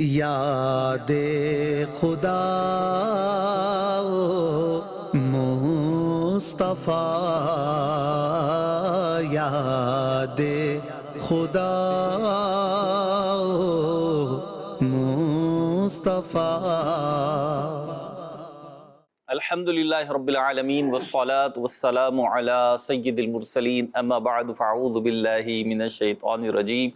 یاد خدا مصطفیٰ، یاد خدا مصطفیٰ۔ الحمدللہ رب العالمین والصلاة والسلام علی سید المرسلین، اما بعد فاعوذ باللہ من الشیطان الرجیم،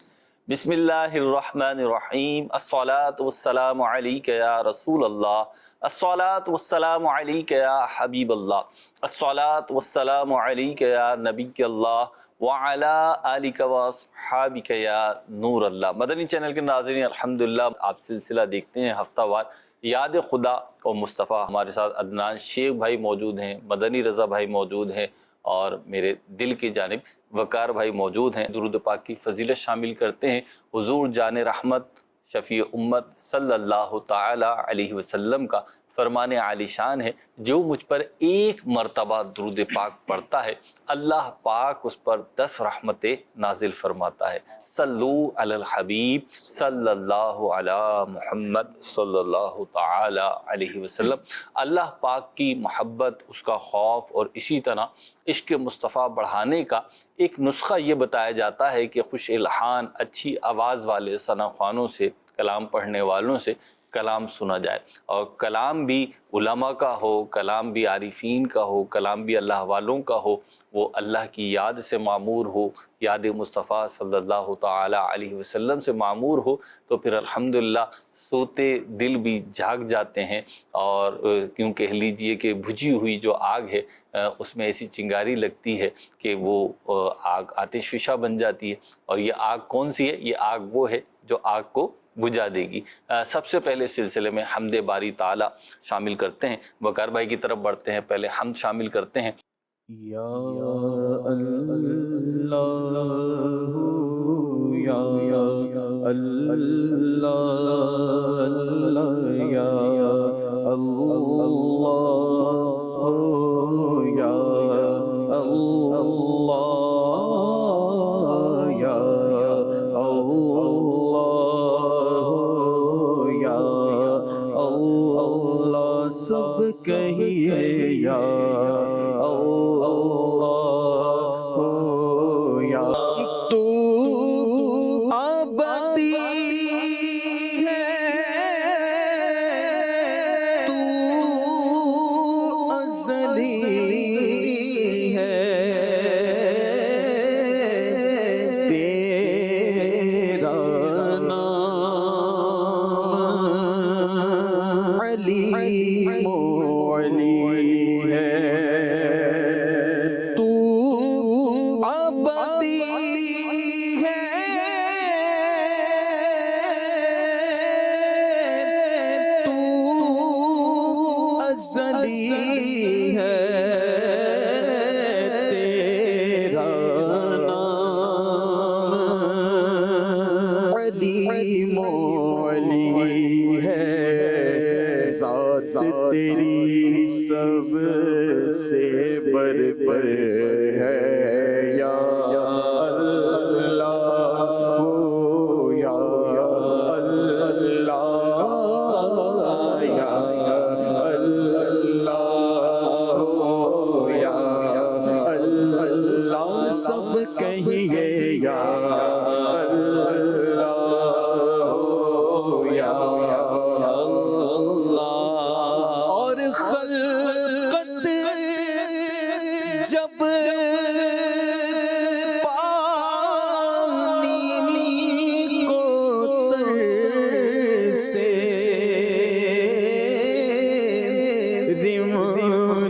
بسم اللہ الرحمن الرحیم۔ الصلاة والسلام علیک یا رسول اللہ، الصلاة والسلام علیک یا حبیب اللہ، الصلاة والسلام علیک یا نبی اللہ وعلا آلک واصحابک یا نور اللہ۔ مدنی چینل کے ناظرین، الحمدللہ آپ سلسلہ دیکھتے ہیں ہفتہ وار یاد خدا اور مصطفیٰ۔ ہمارے ساتھ عدنان شیخ بھائی موجود ہیں، مدنی رضا بھائی موجود ہیں، اور میرے دل کی جانب وقار بھائی موجود ہیں۔ درود پاک کی فضیلت شامل کرتے ہیں۔ حضور جان رحمت شفیع امت صلی اللہ تعالی علیہ وسلم کا فرمان عالی شان ہے، جو مجھ پر ایک مرتبہ درود پاک پڑھتا ہے اللہ پاک اس پر 10 رحمتیں نازل فرماتا ہے۔ صلو علی الحبیب صلی اللہ علی محمد صلی اللہ تعالی علیہ وسلم۔ اللہ پاک کی محبت، اس کا خوف اور اسی طرح عشق مصطفیٰ بڑھانے کا ایک نسخہ یہ بتایا جاتا ہے کہ خوش الحان اچھی آواز والے ثنا خوانوں سے، کلام پڑھنے والوں سے کلام سنا جائے، اور کلام بھی علماء کا ہو، کلام بھی عارفین کا ہو، کلام بھی اللہ والوں کا ہو، وہ اللہ کی یاد سے معمور ہو، یاد مصطفیٰ صلی اللہ تعالی علیہ وسلم سے معمور ہو، تو پھر الحمدللہ سوتے دل بھی جاگ جاتے ہیں۔ اور کیوں کہہ لیجئے کہ بجھی ہوئی جو آگ ہے اس میں ایسی چنگاری لگتی ہے کہ وہ آگ آتش فشاں بن جاتی ہے، اور یہ آگ کون سی ہے؟ یہ آگ وہ ہے جو آگ کو بجھا دے گی۔ سب سے پہلے سلسلے میں حمد باری تعالی شامل کرتے ہیں۔ وقار بھائی کی طرف بڑھتے ہیں، پہلے حمد شامل کرتے ہیں۔ یا اللہ یا اللہ یا اللہ یا اللہ یا اللہ سب کہیے یا اللہ یا تو ابدی ہے، تو ازلی ہے، تیرا نام علیم علی ہے، تو ابدی ہے، تو ازلی ہے، تیرا نام علیم علی ہے، ذات تیری سب سے برتر ہے، یا اللہ یا اللہ یا اللہ یا اللہ سب کہیے یا اللہ یا اللہ۔ اور خلقت جب پانی کو ترسے، رم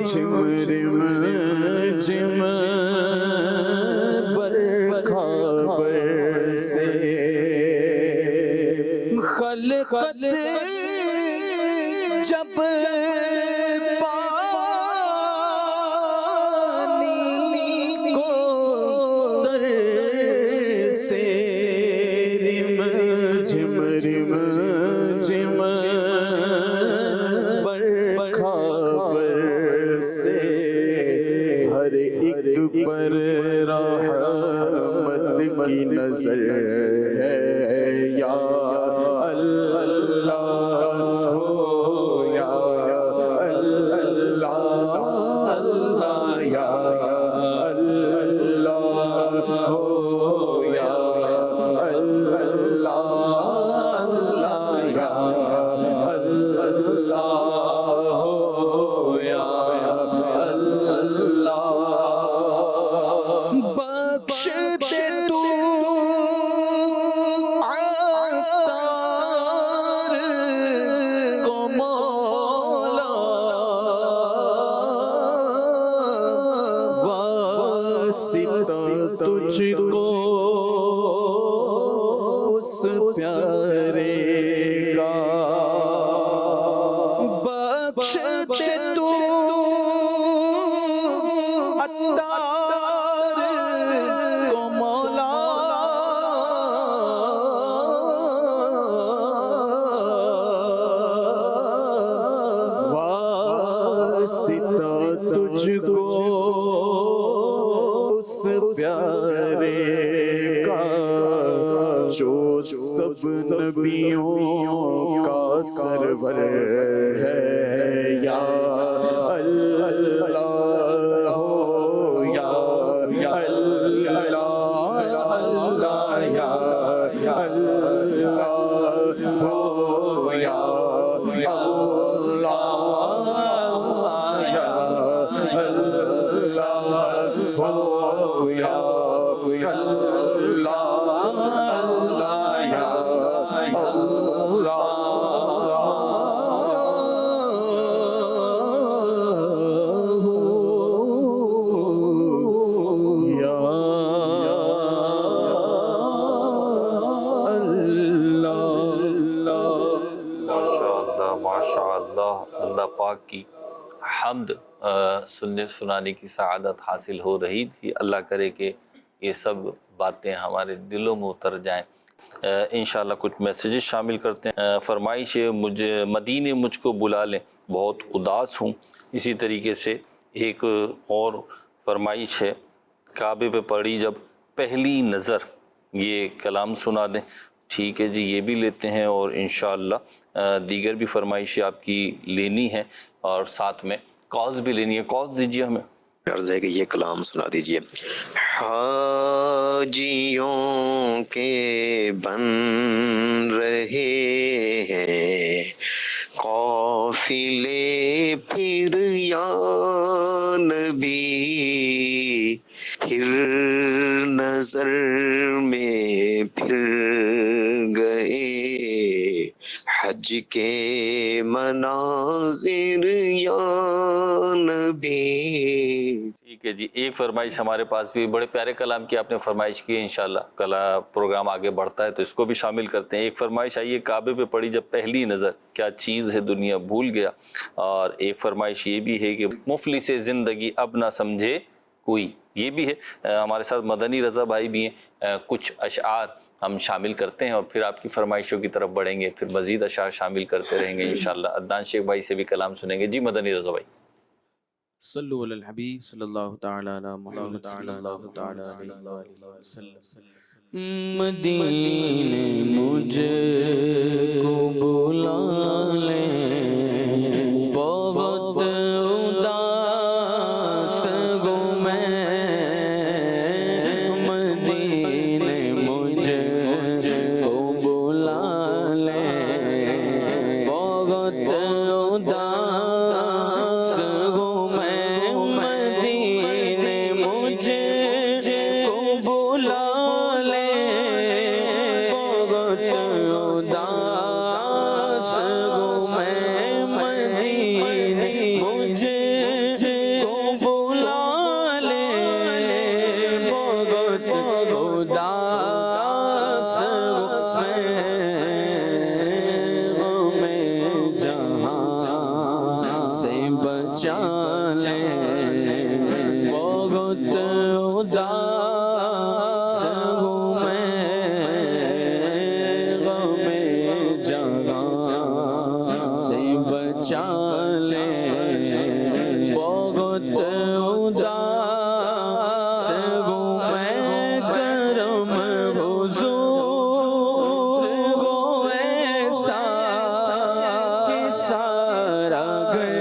جھم رم جھم برکھا برسے، خلقت جب پانی کو ترسے، رم جھم رم جھم برکھا برسے، ہر ایک پر رحمت کی نظر ہے، یا اللہ نبیوں کا سرور ہے یا اللہ ہو یا اللہ اللہ یا اللہ ہو یا اللہ پاک کی حمد سننے سنانے کی سعادت حاصل ہو رہی تھی. اللہ کرے کہ یہ سب باتیں ہمارے دلوں میں اتر جائیں. انشاءاللہ کچھ میسیجز شامل کرتے ہیں. فرمائش ہے مجھے مدینے مجھ کو بلا لیں، بہت اداس ہوں. اسی طریقے سے ایک اور فرمائش ہے کعبے پہ پڑی جب پہلی نظر، یہ کلام سنا دیں. ٹھیک ہے جی، یہ بھی لیتے ہیں اور انشاءاللہ دیگر بھی فرمائشیں آپ کی لینی ہے اور ساتھ میں کالز بھی لینی ہے. کالز دیجیے ہمیں. عرض ہے کہ یہ کلام سنا دیجئے. حاجیوں کے بن رہے ہیں قافلے پھر یا نبی، پھر نظر میں پھر گئے حج کے مناظر یا نبی. ٹھیک ہے جی، ایک فرمائش ہمارے پاس بھی بڑے پیارے کلام کی آپ نے فرمائش کی. انشاءاللہ کل پروگرام آگے بڑھتا ہے تو اس کو بھی شامل کرتے ہیں. ایک فرمائش آئیے کعبے پہ پڑی جب پہلی نظر، کیا چیز ہے دنیا بھول گیا. اور ایک فرمائش یہ بھی ہے کہ مفلس زندگی اب نہ سمجھے کوئی، یہ بھی ہے. ہمارے ساتھ مدنی رضا بھائی بھی ہیں، کچھ اشعار ہم شامل کرتے ہیں اور پھر آپ کی فرمائشوں کی طرف بڑھیں گے، پھر مزید اشعار شامل کرتے رہیں گے انشاءاللہ. عدنان شیخ بھائی سے بھی کلام سنیں گے. جی مدنی رضا بھائی. صلو علی الحبیب صلی اللہ تعالی علی محمد صلی اللہ تعالی علیہ وآلہ وسلم. مدینے مجھ کو بلا لے، بہت اداس ہوں میں. مدینے مجھ کو بلا لے، بہت اداس ہوں میں. مدینے مجھ کو بلا لے، بہت اداس ہوں میں. مدینے مجھ کو بلا لے، بہت اداس ہوں میں. غم جہاں سے بچا لے، بہت اداس ہوں میں. غم جہاں سے بچا لے، بہت اداس ہوں میں. کرم حضور وہ ایسا کہ سارا گھر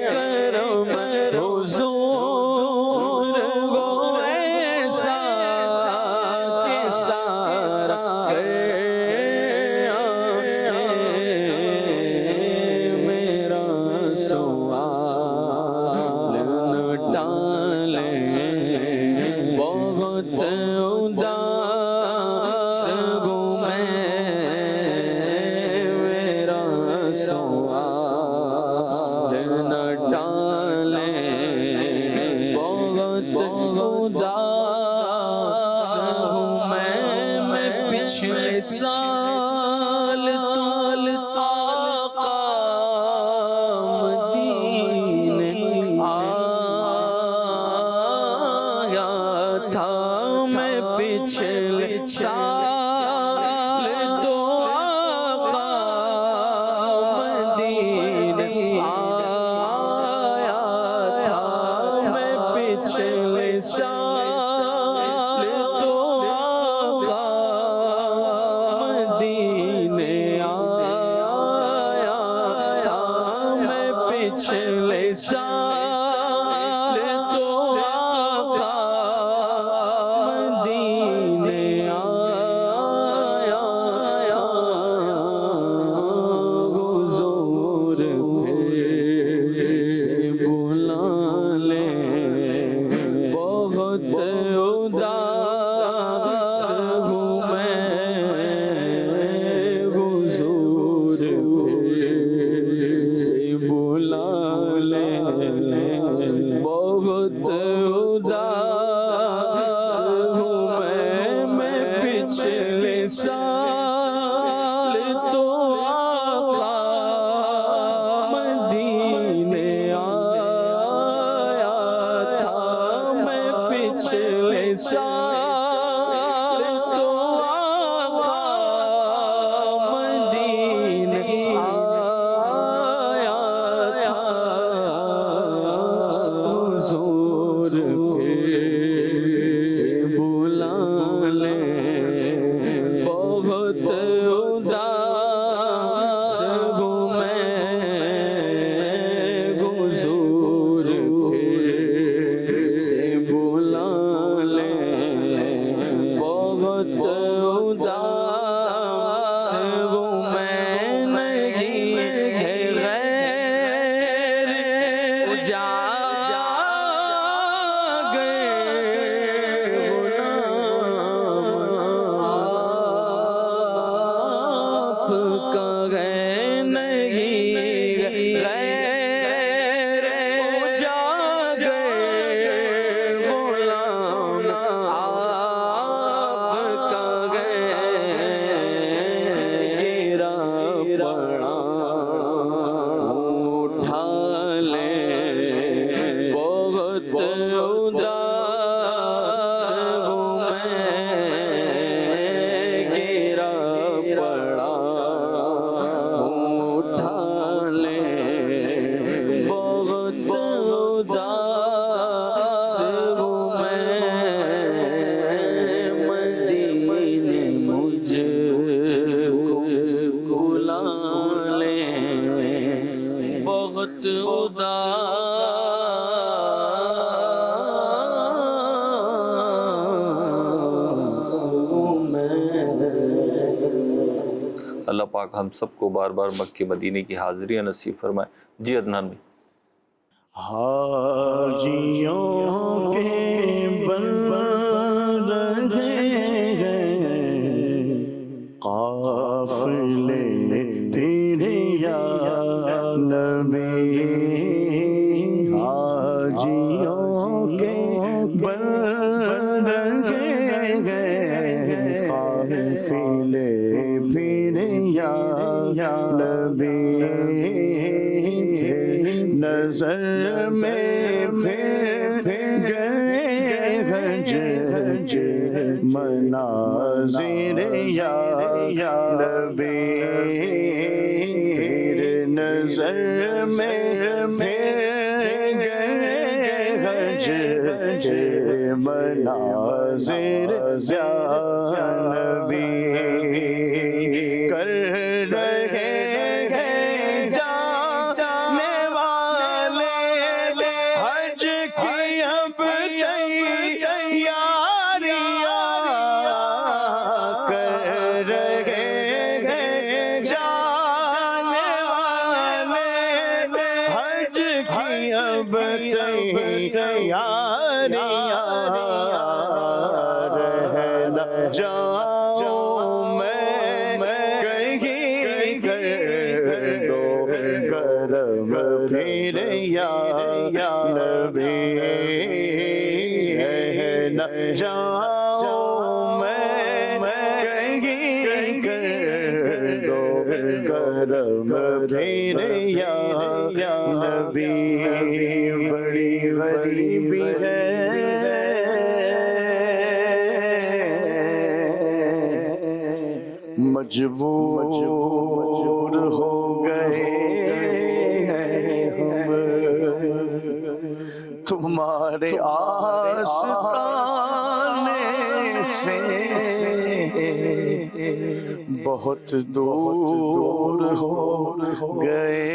کرم حضور وہ ایسا کہ سارا گھر. میرا سوال نہ ٹالے، بہت اداس ہوں میں. میرا سوال نہ ٹالے، بہت اداس ہوں میں. پچھلے سال آقا مدینے آیا تھا. میں پچھلے سال تو آقا مدینے آیا تھا. میں پچھلے سال تو آقا سال تو آقا مدینے آیا حضور پھر سے بلا لے بہت اداس ہوں میں حضور پھر سے بلا لے بہت اداس ہوں میں پچھلے سال تو آقا مدینے آیا تھا میں پچھلے سال تو آقا مدینے آیا تھا حضور پھر سے بلا لے بہت اداس ہوں میں حضور پھر سے بلا لے بہت اداس ہوں میں نہیں ہے غیر جا گئے آپ کا ہے نہیں غیر جا گئے غلام آپ کا گرا پڑا اٹھا لے بہت اداس ہوں میں گرا پڑا اٹھا لے بہت اداس ہوں میں مدینے مجھ کو بلا لے بہت اداس ہوں میں۔ اللہ پاک ہم سب کو بار بار مکہ مدینے کی حاضریاں نصیب فرمائے۔ جی عدنان بھائی۔ حاجیوں کے بن رہے ہیں قافلے تیرے یا نبی، حاجیوں کے بن رہے ہیں قافلے تیرے یا نبی، نظر میں پھر گئے حج مناظر یا نبی، نظر میں پھر گئے حج مناظر یا نبی، کر رہے ہیں جانے والے حج کی اب تیاریاں، کر رہے ہیں جانے والے حج کی اب تیاریاں، رہنا جاؤں میں کہیں کر دو کرم پھر یا نبی، رہنا جاؤں میں کہیں کر دو کرم پھر یا نبی، بڑی غریبی ہے مجبور ہو گئے ہم تمہارے آستانے سے، بہت دور ہو گئے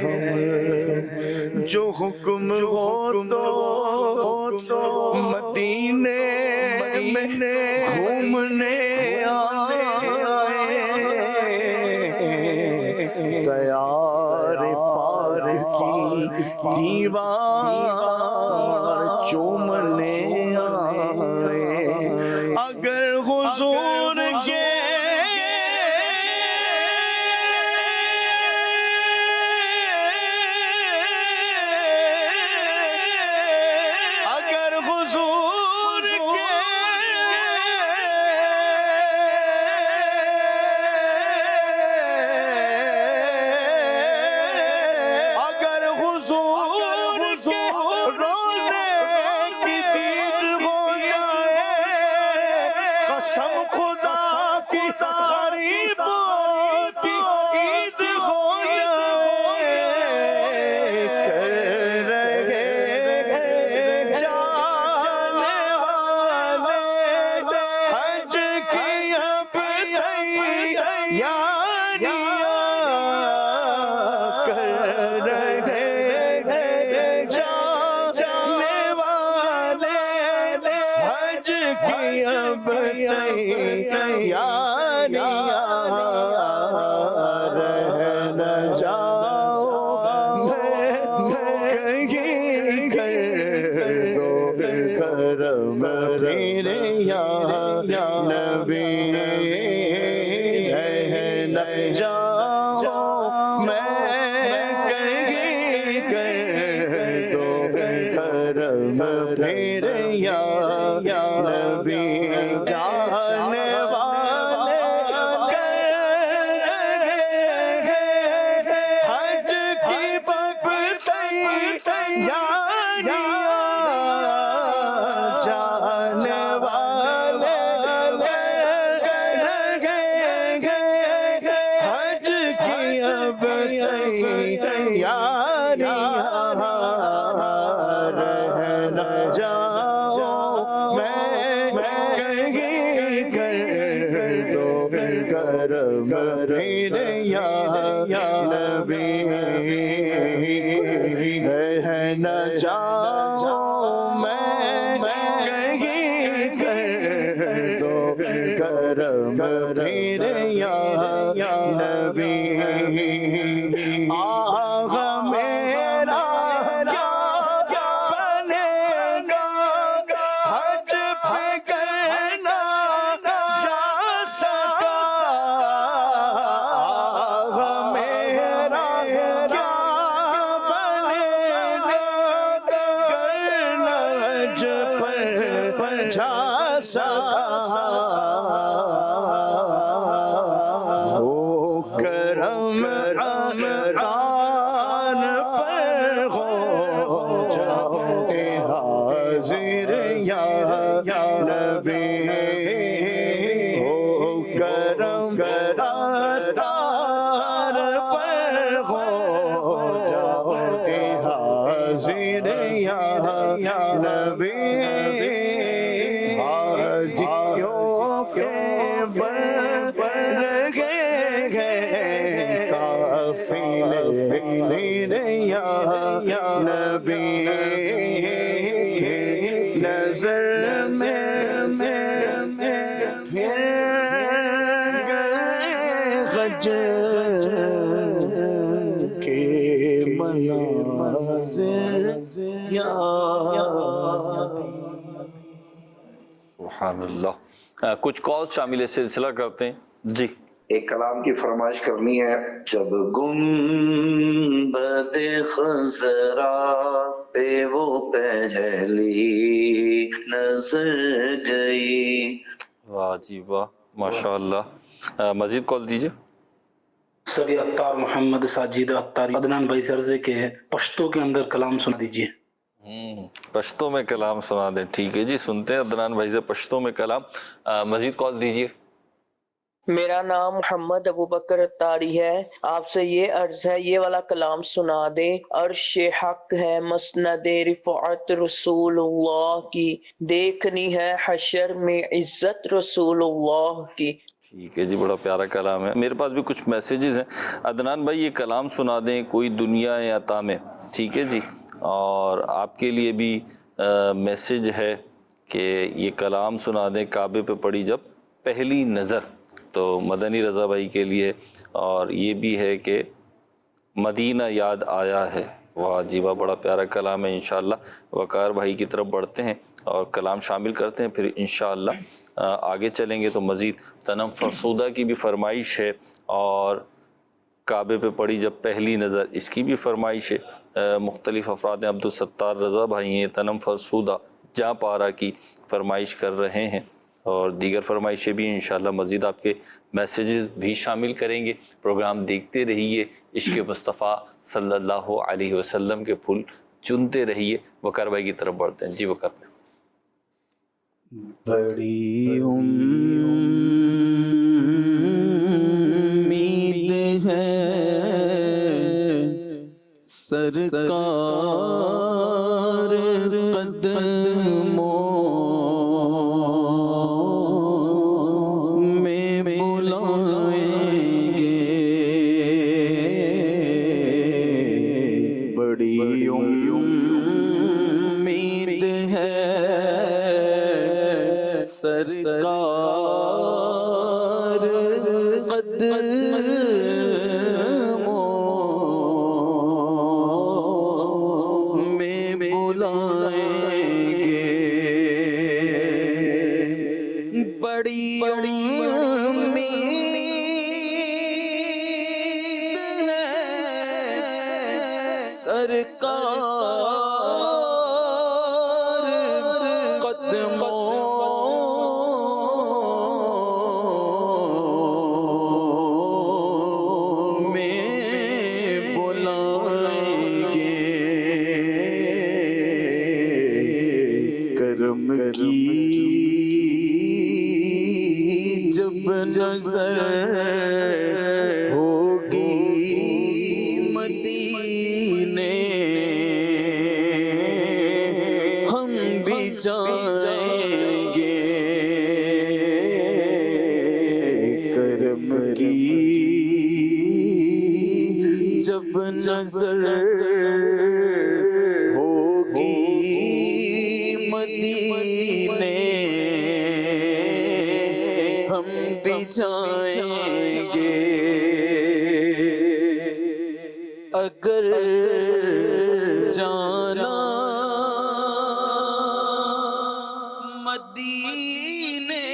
ہم جو حکم ہو تو مدینے میں گھومنے آئے، تیار پار کی دیوار چومنے آئے، اگر حضور کے سبحان اللہ. کچھ کال شامل سلسلہ کرتے ہیں جی. ایک کلام کی فرمائش کرنی ہے. جب گنبد خضرا پہ وہ پہلی نظر گئی. واہ جی واہ، ماشاء اللہ. مزید کال دیجیے. سر یہ عطار محمد ساجد عطاری عدنان بھائی سے عرض ہے کہ پشتو کے اندر کلام سنا دیجیے. پشتو میں کلام سنا دیں. ٹھیک ہے جی، سنتے ہیں عدنان بھائی سے پشتو میں کلام. مزید کال دیجیے. میرا نام محمد ابو بکر عطاری ہے، آپ سے یہ عرض ہے یہ والا کلام سنا دیں. عرش حق ہے مسند رفعت رسول اللہ کی، دیکھنی ہے حشر میں عزت رسول اللہ کی. ٹھیک ہے جی، بڑا پیارا کلام ہے. میرے پاس بھی کچھ میسیجز ہیں. عدنان بھائی یہ کلام سنا دیں کوئی دنیا عطا میں. ٹھیک ہے جی، اور آپ کے لیے بھی میسج ہے کہ یہ کلام سنا دیں کعبے پہ پڑی جب پہلی نظر، تو مدنی رضا بھائی کے لیے، اور یہ بھی ہے کہ مدینہ یاد آیا ہے۔ واہ جی واہ، بڑا پیارا کلام ہے۔ انشاءاللہ وقار بھائی کی طرف بڑھتے ہیں اور کلام شامل کرتے ہیں، پھر انشاءاللہ آگے چلیں گے تو مزید تنم فرسودہ کی بھی فرمائش ہے، اور کعبے پہ پڑی جب پہلی نظر اس کی بھی فرمائش ہے۔ مختلف افراد ہیں، عبدالستار رضا بھائی ہیں، تنم فرسودہ جاں پارا کی فرمائش کر رہے ہیں، اور دیگر فرمائشیں بھی انشاءاللہ مزید آپ کے میسیجز بھی شامل کریں گے۔ پروگرام دیکھتے رہیے، عشق مصطفیٰ صلی اللہ علیہ وسلم کے پھول چنتے رہیے۔ وقار بھائی کی طرف بڑھتے ہیں۔ جی وقار بھائی۔ بڑی امید ہے سرکار قدموں میں بلائیں گے، بڑی امید ہے سرکار قدموں میں بلائیں گے، بڑی امید ہے سرکار قدموں نظر ہوگی مدینے ہم بھی جائیں گے، کرم کی جب نظر ہوگی مدینے ہم بھی جائیں گے، اگر جانا مدینے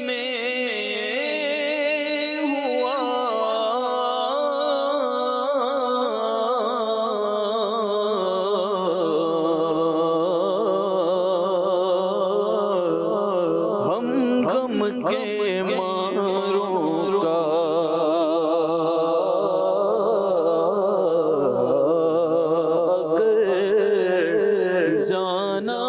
میں ہوا ہم غم کے ماروں کا اگر جانا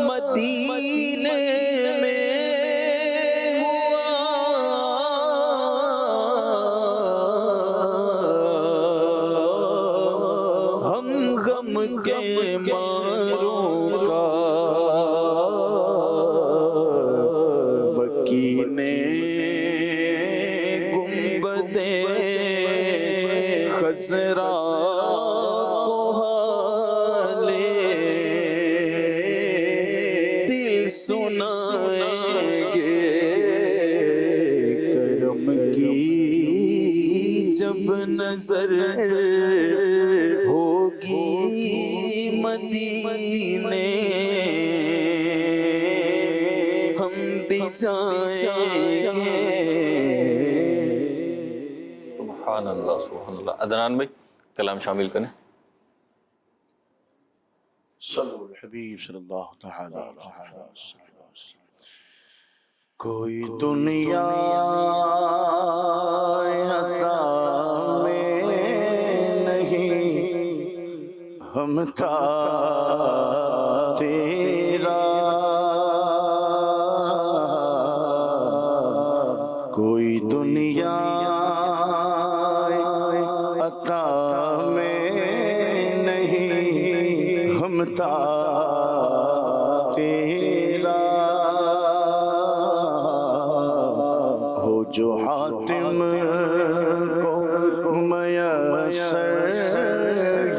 مدینے میں ہوا ہم غم کے ماروں کا بکی نے گنبد خضرا سنائیں گے، کرم کی جب نظر ہوگی مدینے ہم بھی جائیں گے۔ سبحان اللہ سبحان اللہ۔ عدنان بھائی کلام شامل کریں۔ صلی الحبیب صلی اللہ تعالی علیہ وسلم۔ کوئی دنیا عطا میں نہیں، ہم تھا تیرا میں نہیں ہمتا تیرا ہو جو حاتم کو میسر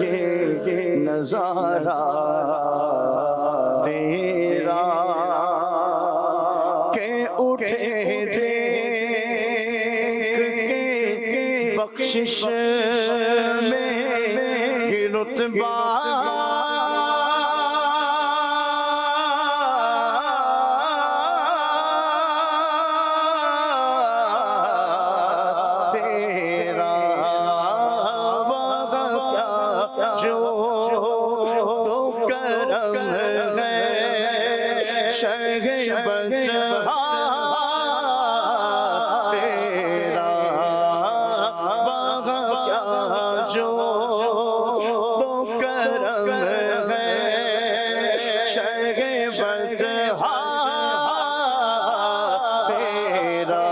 یہ نظارہ تیرا کہ اٹھے دیکھ بخشش میں رتبہ تیرا وعدہ کیا جو تو کرم ہے شرح بدہا تیرا وعدہ کیا جو تو کرم ہے شرح بدہا تیرا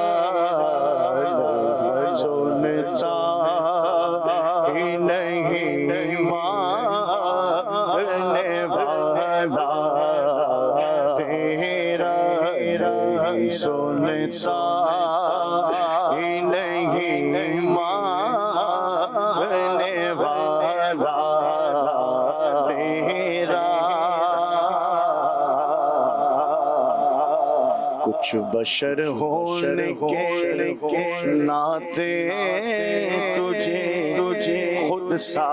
سنتا ہی نہیں ماننے والا تیرا سنتا ہی نہیں ماننے والا تیرا کچھ بشر ہونے کے ناطے تجھے خود سا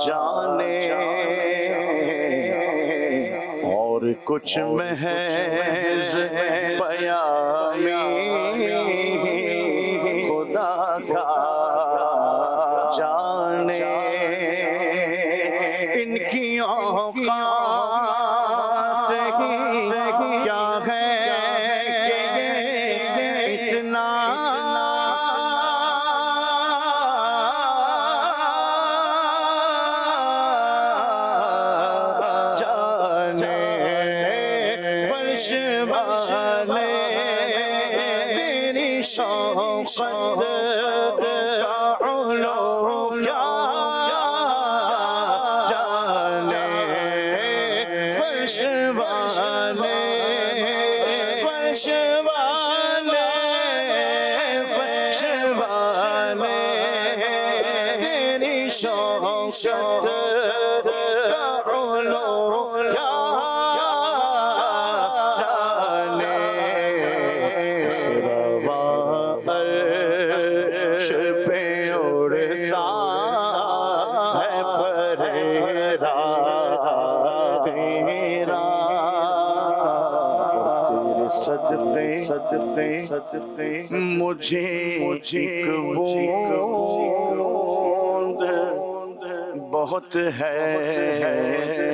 جانے اور کچھ محض پیامی خدا کا جانے ان کی اوقات ہی کیا ہے کہ اتنا جانے فرش والے تیری شوقت کا علو کیا جانے فرش والے فرش والے فرش والے تیری شوقت کا علو کیا جانے روا عرش پہ اڑتا ہے پریرا تیرا تیرے صدقے مجھے ایک بوند بہت ہے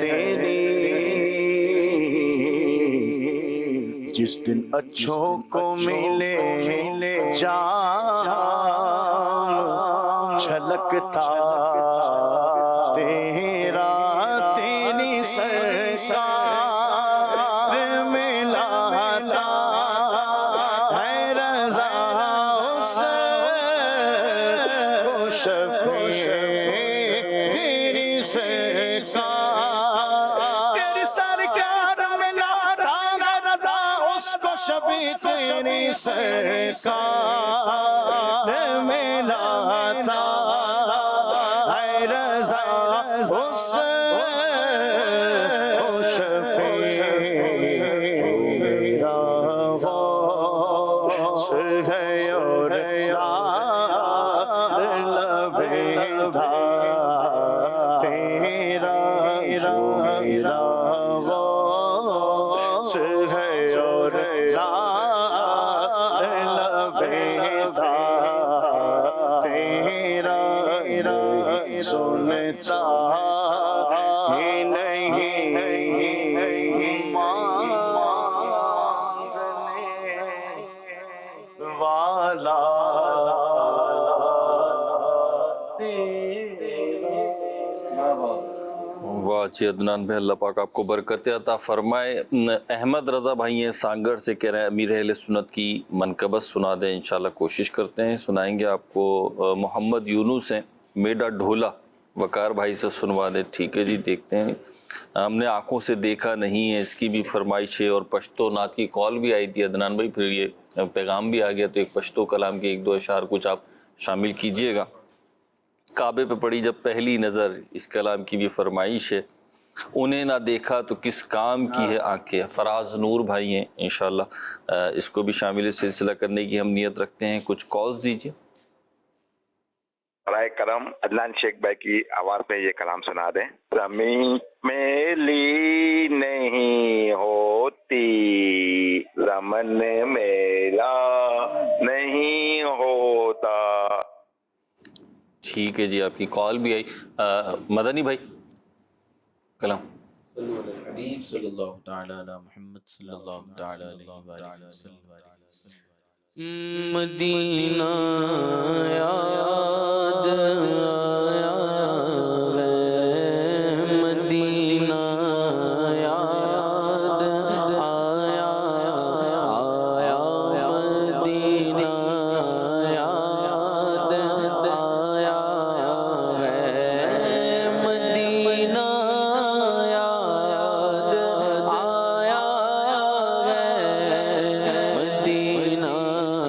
تیری جس دن اچھوں کو ملے جام چھلکتا تیرا تیری سرکار میں لاتا ہے رضا اس کو شفیع تیری سرکار تیری سرکار میں لاتا ہے رضا اس کو شفیع تیری سرکار میں لاتا ہے رضا اس کو شفیع میرا غوث ہے اور یار لبیدہ تیرا میرا غوث ہے اور یار لبیدہ تیرا سنتا ہی نہیں مانگنے والا واہ جی عدنان بھائی، اللہ پاک آپ کو برکت عطا فرمائے۔ احمد رضا بھائی ہیں سانگڑ سے، کہہ رہے ہیں امیر اہل سنت کی منقبت سنا دیں، انشاءاللہ کوشش کرتے ہیں، سنائیں گے آپ کو۔ محمد یونس ہیں میڈا ڈھولا وقار بھائی سے سنوا دیں. ٹھیک ہے جی، دیکھتے ہیں. ہم نے آنکھوں سے دیکھا نہیں ہے، اس کی بھی فرمائش ہے. اور پشتو نعت کی کال بھی آئی تھی عدنان بھائی، پھر یہ پیغام بھی آ گیا، تو ایک پشتو کلام کے ایک دو اشعار کچھ آپ شامل کیجئے گا. کعبے پہ پڑی جب پہلی نظر، اس کلام کی بھی فرمائش ہے. انہیں نہ دیکھا تو کس کام کی ہے آنکھیں. فراز نور بھائی ہیں، انشاءاللہ اس کو بھی شامل سلسلہ کرنے کی ہم نیت رکھتے ہیں. کچھ کالز دیجئے. برائے کرم عدنان شیخ بھائی کی آواز میں یہ کلام سنا دیں. زمین میلی نہیں ہوتی، زمن میلا نہیں ہوتا. ٹھیک ہے جی، آپ کی کال بھی آئی. مدنی بھائی کلام. صلو علی الحبیب صلی اللہ تعالی علی محمد صلی اللہ تعالی علیہ وآلہ وسلم. مدینہ یاد آیا ہے، مدینہ یاد آیا، آیا مدینہ یاد آیا ہے، مدینہ یاد آیا ہے، مدینہ یاد آیا ہے، مدینہ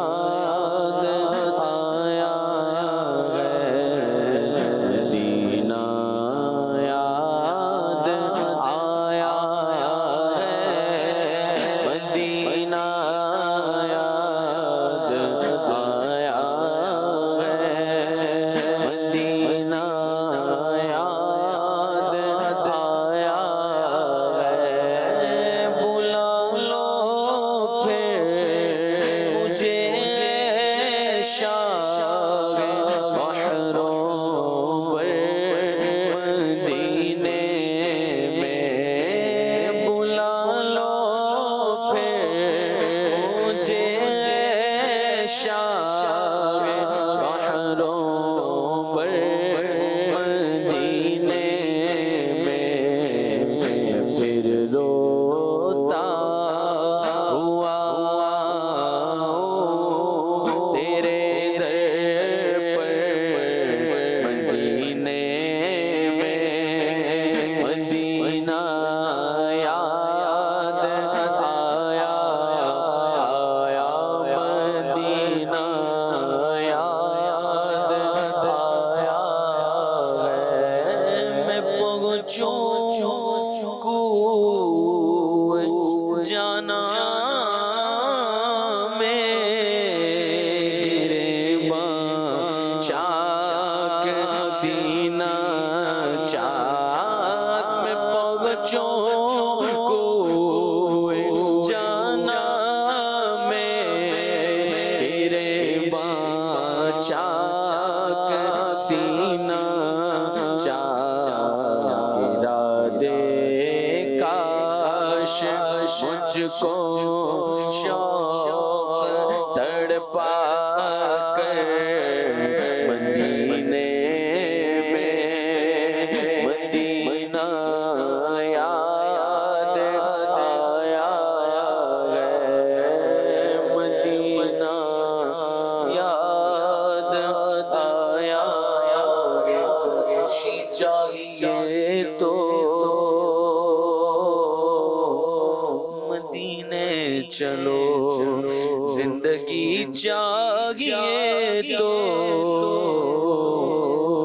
یاد آیا ہے، مدینہ یاد آیا ہے، مدینہ یاد آیا ہے. بلا لو پھر مجھے شاہ بحروں پر مدینے میں، بلا لو پھر مجھے شاہ بحروں پر مدینے میں، پھر روتا ہوا تیرے در پر مدینے میں، مدینہ یاد آیا، آیا مدینہ یاد آیا ہے. میں پہنچوں کو جانا میں گریباں چاک سینہ چاک، میں پہنچوں کو جانا میں گریباں چاک سینہ چاک، ارادے کاش مجھ کو شوق تڑپا کر مدینے میں، مدینہ یاد آیا ہے، مدینہ یاد آیا ہے. خوشی چاہیے تو مدینے چلو، زندگی چاہیے تو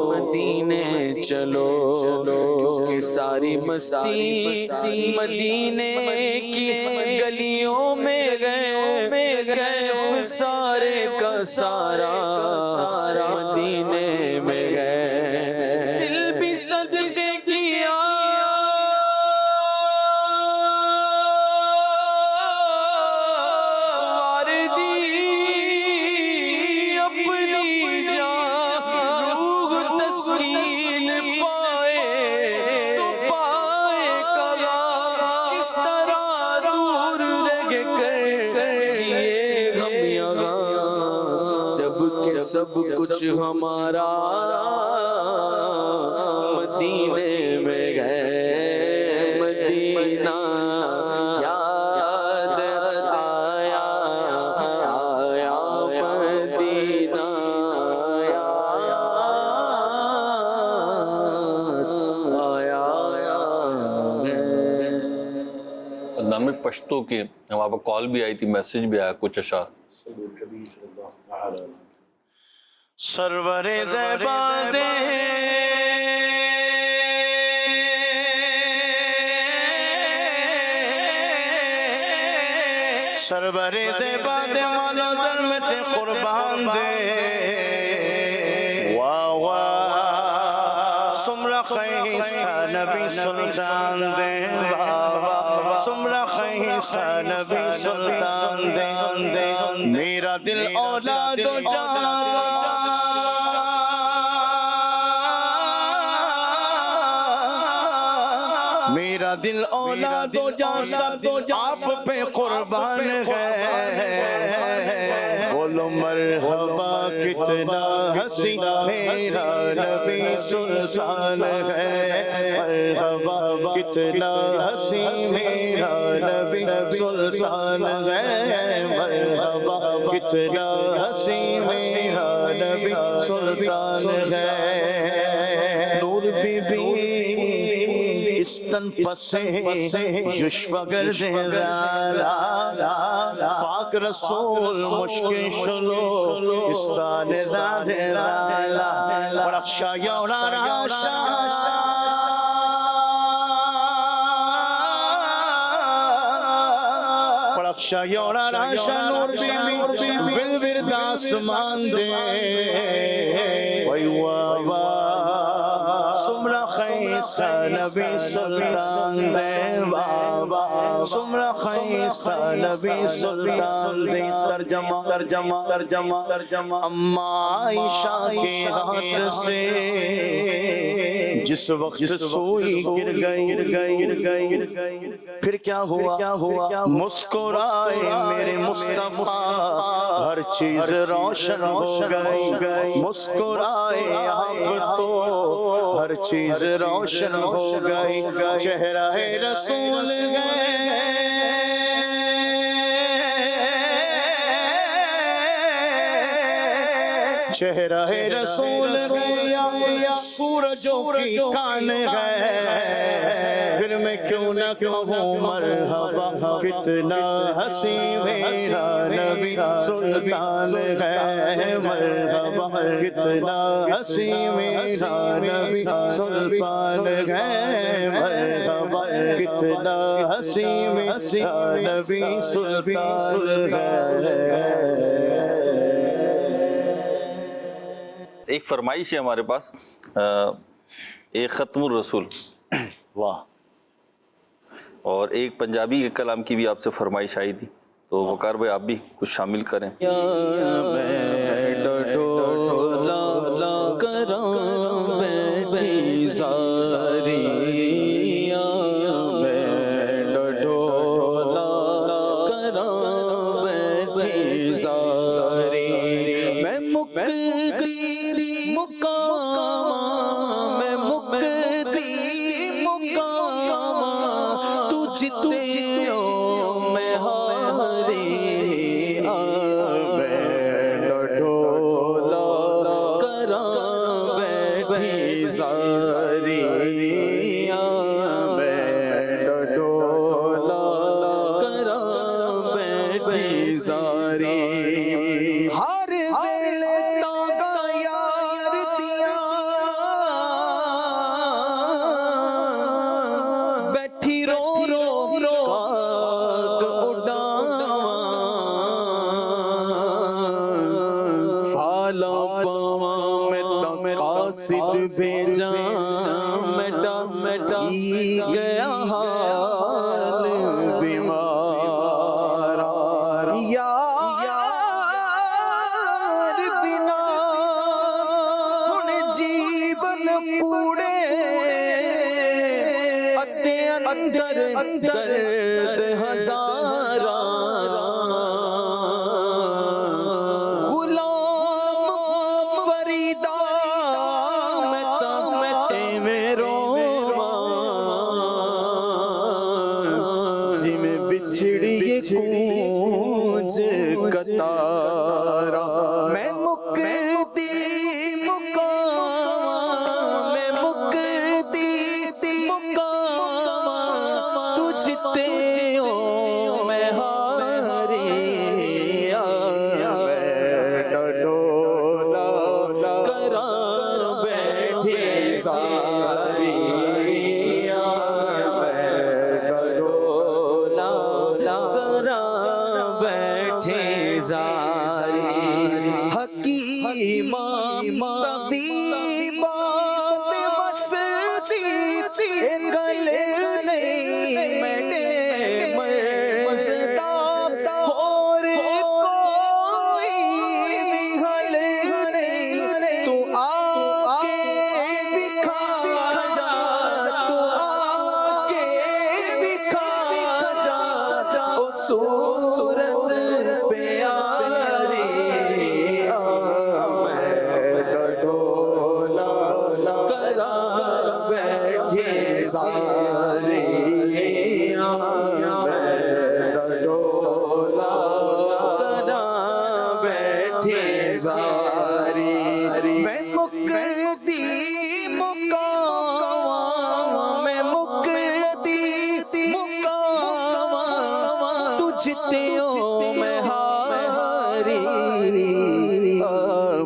مدینے چلو، کیونکہ ساری مستی مدینے کی گلیوں میں گئے، سارے کا سارا مدینے میں گئے. دل بھی صدقے کیا اپنی جان روح تسکین پائے تو پائے کہاں، کس طرح دور رہ کر جیے غم یہاں، جب کہ سب کچھ ہمارا مدینے میں گئے. مدینہ یاد آیا، آیا مدینہ یاد رمضان میں پشتو کے وہاں پر کال بھی آئی تھی، میسج بھی آیا، کچھ اشعار. سرور زیباد سرور زیباد مالا ظلمت قربان دے واہ واہ سمرا خیستا نبی سلطان دے واہ واہ سمرا خیستا نبی سلطان دے میرا دل اولاد و جان میرا دل اولاد و جان سب آپ پہ قربان ہے. بولو مرحبا کتنا حسین میرا نبی سلطان ہے. مرحبا کتنا حسین میرا نبی سلطان ہے. مرحبا کتنا حسین میرا نبی سلطان ہے. نور بی بی استن پسے یشفگر دیرالا پاک رسول مشکل شلو استان دیرالا پرخشا یورا راشا پرخشا یورا راشا نور بی بل برد آسمان دے وی وابا سمرا خیستا نبی سلطان دے بابا سمرا خیستا نبی سلطان دے. ترجمہ ترجمہ ترجمہ ترجمہ اما عائشہ کے ہاتھ سے جس وقت سوئی گر گئی پھر کیا ہوا مسکرائے میرے مصطفیٰ ہر چیز روشن ہو گئی. مسکرائے آپ تو ہر چیز روشن ہو گئی. چہرہ رسول گئے چہرہ رسول گیا سورجوں کی کان ہے. پھر میں کیوں نہ کہوں مرحبا کتنا حسین میرا نبی سلطان ہے. مرحبا کتنا حسین میرا نبی سلطان ہے. مرحبا کتنا حسین میرا نبی سلطان ہے. ایک فرمائش ہے ہمارے پاس، ایک ختم الرسول واہ اور ایک پنجابی کے کلام کی بھی آپ سے فرمائش آئی تھی، تو وقار بھائی آپ بھی کچھ شامل کریں. بھیجا مٹا گیا حال بیمار یار بنا جیون پوڑے اندر درد ہزارہ میں مکتی مکام تجھتے ہو زاری بیٹھے زاری حکیم طبیب مستی گلے نہیں میں مرزدہ اور کوئی حل نہیں تو آ کے بکھا جا تو آ کے بکھا جا او صورت پیاری زاری بیٹھے زاری میں مکتی مقام میں مکتی مقام تجھ تیو میں ہاری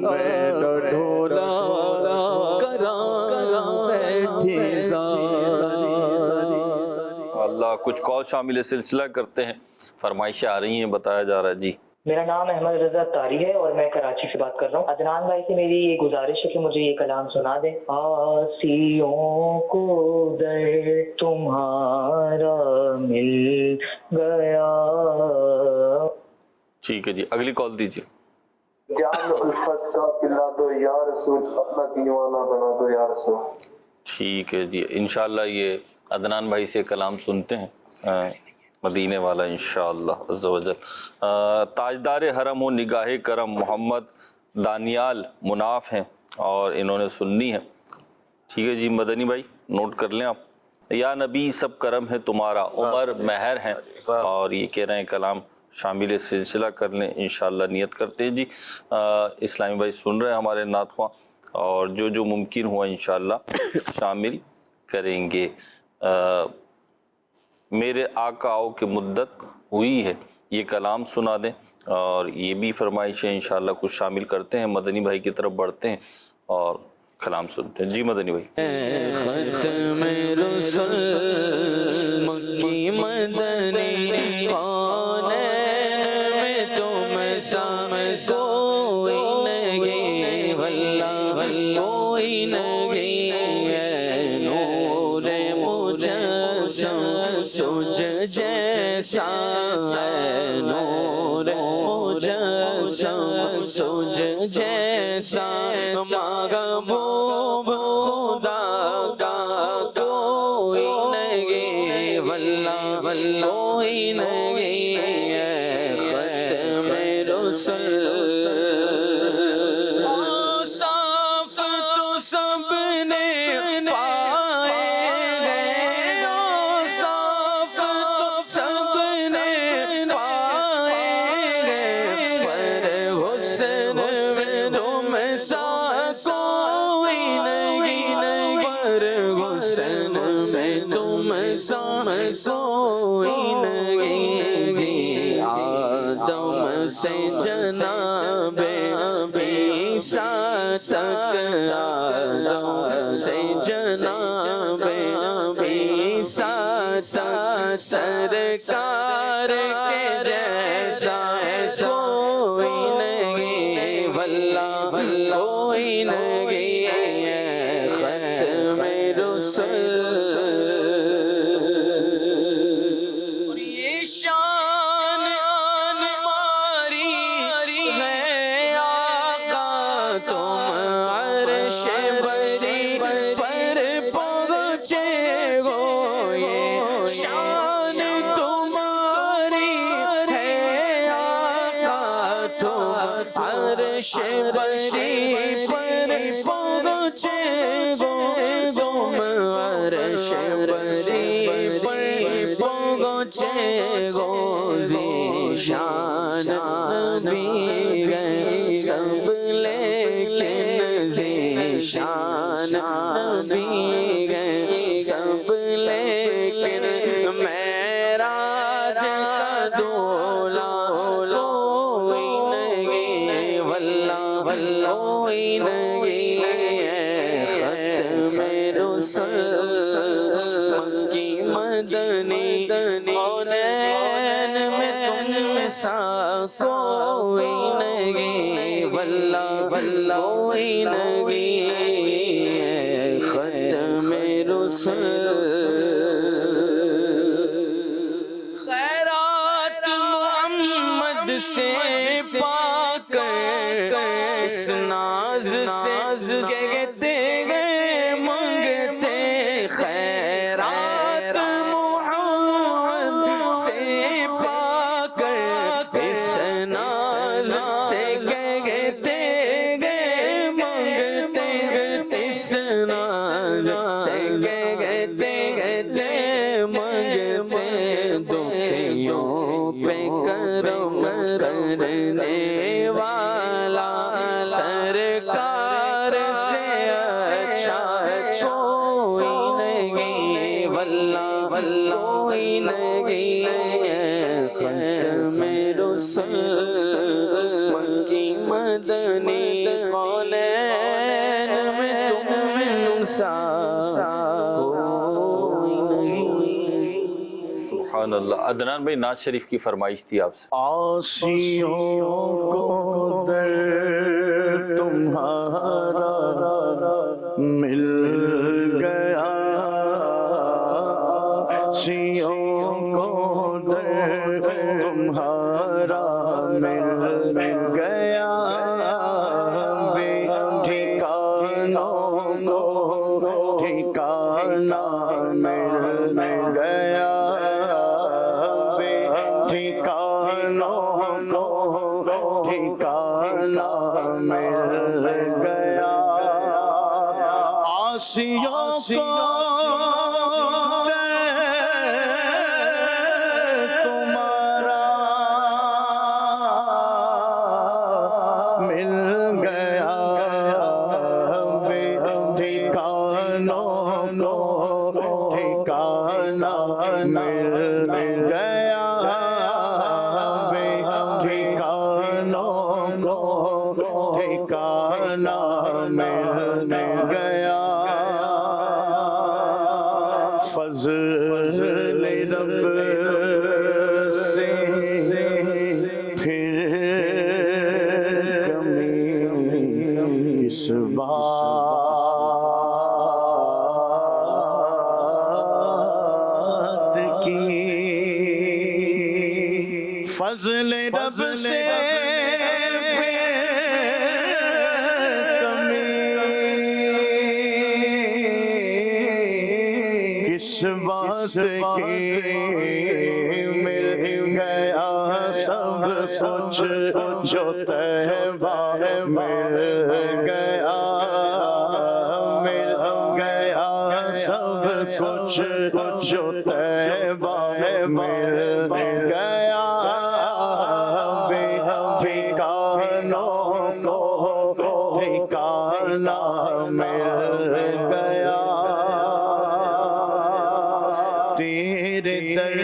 میں ڈھولا کرا بیٹھے زاری اللہ کچھ کال شامل سلسلہ کرتے ہیں، فرمائشیں آ رہی ہیں، بتایا جا رہا ہے جی۔ میرا نام احمد رضا طاری ہے اور میں کراچی سے بات کر رہا ہوں۔ عدنان بھائی سے میری یہ گزارش ہے کہ مجھے یہ کلام سنا دیں۔ آسیوں کو در تمہارا مل گیا۔ ٹھیک ہے جی، اگلی کال دیجیے۔ جان الفت کا پلا دو یا رسول، اپنا دیوانہ بنا دو یا رسول۔ ٹھیک ہے جی، انشاءاللہ یہ عدنان بھائی سے کلام سنتے ہیں، مدینے والا انشاءاللہ عز و جل۔ تاجدار حرم و نگاہ کرم محمد دانیال مناف ہیں اور انہوں نے سننی ہے۔ ٹھیک ہے جی مدنی بھائی نوٹ کر لیں آپ۔ یا نبی سب کرم ہے تمہارا، عمر مہر ہیں اور یہ کہہ رہے ہیں کلام شامل سلسلہ کر لیں، انشاءاللہ نیت کرتے ہیں جی۔ اسلامی بھائی سن رہے ہیں ہمارے نعت خواں اور جو ممکن ہوا انشاءاللہ شامل کریں گے۔ میرے آقاؤں کی مدت ہوئی ہے، یہ کلام سنا دیں اور یہ بھی فرمائشیں انشاءاللہ کچھ شامل کرتے ہیں۔ مدنی بھائی کی طرف بڑھتے ہیں اور کلام سنتے ہیں جی مدنی بھائی۔ ختم رسل مکی مدنی کون میں تم سام کوئی نہیں واللہ کوئی نہیں ہے نور مجسم سوج جیسا ہے نور مجسم سوج جیسا محبوب خدا کا کوئی نہیں واللہ کوئی نہیں ہے ختم رسل۔ صاف تو سب نے پائے گئے، صاف تو سب نے پائے گئے، پر حسن میں تم سا کوئی نہیں، پر حسن میں تم سا کوئی نہیں۔ آدم سے جناب عیسیٰ تک، آدم سے جناب عیسیٰ تک سرکار کے جیسا کوئی نہیں واللہ کوئی نہیں ہے ختم رسل۔ اور یہ شان ہماری ہے آقا، تم عرش بری پر پہنچے ہو، یہ شان تمہاری ہے آقا، تم عرش بری پر پہنچے ہو، تم عرش بری پر پہنچے ہو، ذیشان نبی گئے سب لیکن ذیشان نبی گئے سب لیکن معراج کا دولا کوئی نہیں واللہ کوئی نہیں ہے ختم کوئی نہیں، واللہ واللہ کوئی نہیں، ختم رسل خیرات محمد سے پا کر اس ناز سے کہتے گئے مانگتے خیرات محمد سے پا کر اس ناز سے کہتے گئے مانگتے اس ناز سے کہتے مانگتے دکھیوں پہ کرم کرنے والا سرکار سے اچھا کوئی نہیں، واللہ واللہ کوئی نہیں، ختم رسل مکی مدنی قولین میں تم سا سبحان اللہ۔ عدنان بھائی ناز شریف کی فرمائش تھی آپ سے۔ عاصیوں کو در تمہارا مل گیا، عاصیوں کو در تمہارا مل گیا، بے ٹھکانوں کو ٹھکانہ مل گیا، ٹھکانوں کو ٹھکانہ مل گیا، عاصیوں کو تمہارا مل گیا، بے ٹھکانوں کو ٹھکانہ مل گیا، ٹھکانوں کو ٹھکانہ مل گیا، فضل رب سے پھر کمی کس بات کی، فضل رب سے کس بات کی، مل گیا سب کچھ جو طیبہ مل گیا، مل گیا سب کچھ جو طیبہ مل گیا، بے ٹھکانوں کو ٹھکانہ مل گیا، تیرے در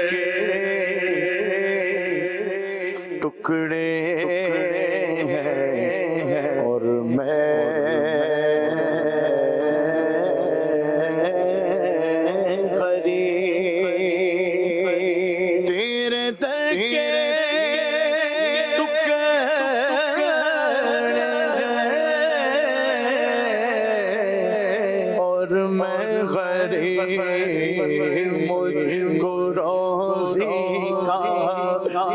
کے ٹکڑے ہیں اور میں غریب، تیرے در کے ٹکڑے ہیں اور میں غریب، مجھ کو روزی کا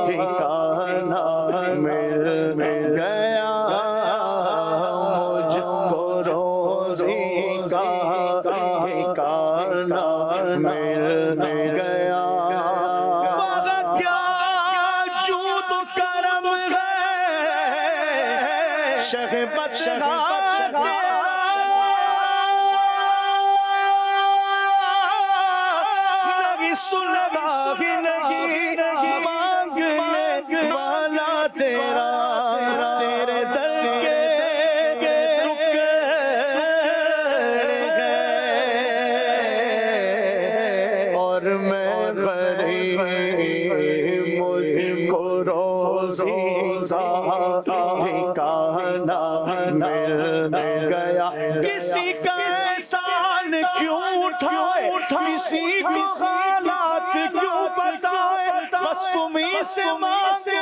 ٹھکانہ مل گیا، مجھ کو روزی کا ٹھکانہ مل گیا، وہاں کیا جود و کرم ہے شہبت سنتا ہی نہیں مانگنے والا تیرا، تیرے در کے ٹکڑے ہیں اور میں غریب، مجھ کو روزی کا ٹھکانہ مل گیا، کسی کا احسان کیوں اٹھائے، کسی کو حالات کیوں بتائے، بس بس تمہیں سے مانگے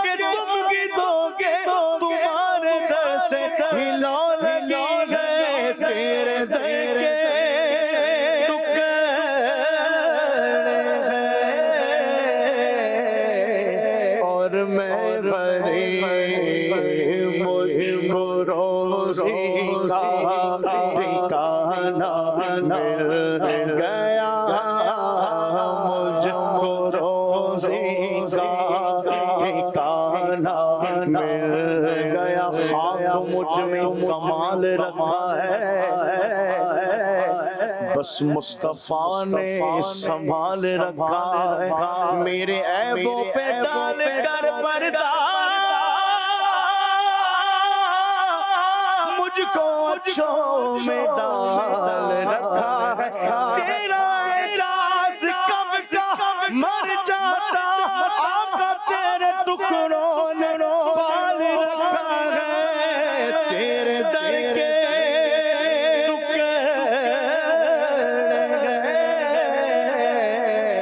کہ تم بھی دو گے تمہارے در سے ہلو لگی گئے تیرے در کے ٹکڑے ہیں اور میں غریب مجھ کو روزی کا ٹھکانہ مل گیا مجھ کو روزی کا ٹھکانہ مل گیا خاک مجھ میں کمال رکھا ہے بس مصطفیٰ نے سنبھال رکھا ہے میرے عیبوں پہ ڈال کر پردہ مجھ کو اچھوں میں ڈال رکھا ہے تیرا اعجاز کب کا مر جاتا آقا تیرے ٹکڑوں نے پال رکھا ہے تیرے در کے ٹکڑے